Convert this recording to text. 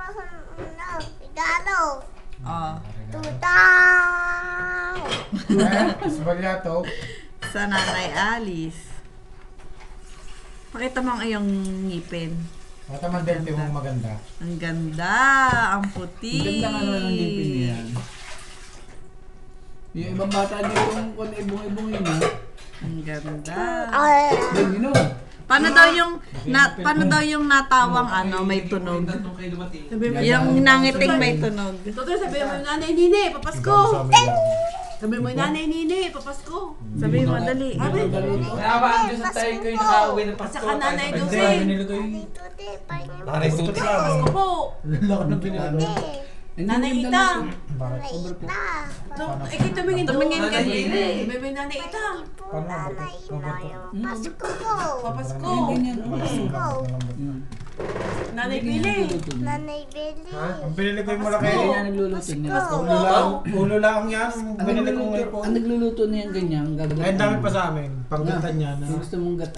Regalo. Oh. Tutang. Sabalyato. Sa Nanay Alice. Pakita mo ang iyong ngipin. Mataman dente mong maganda. Ang ganda. Ang puti. Ang ganda nga naman ng ngipin niya. Yung ibang bata dito kung ibong-ibong yun ha. Ang ganda. Yan, you know. Paano daw yung natawang may tunog? Yung nangiting may tunog. Toto, sabi mo yung nanay Nini, papasko. Sabi mo yung nanay Nini, papasko. Sabi mo, dali. Nabaan Diyos at tayo kayo nakauwi ng Pasko. Saka nanay Tayo- Dulce. Nanay Tuti. Papasko po. Nanay Ita. Ikit tumingin doon. Tumingin ka din. Sabi mo yung nanay Ita. Pasko po. Papasko. Pasko. Nanay Pili. Nanay Beli. Ang pinili ko yung malaki. Kaya niya nagluluto niya. Ulo lang yan. Ang pinili ko ngayon po. Ang nagluluto niya ganyan. Ay, ang dami pa sa amin. Paggantan niya na. Gusto mong gata.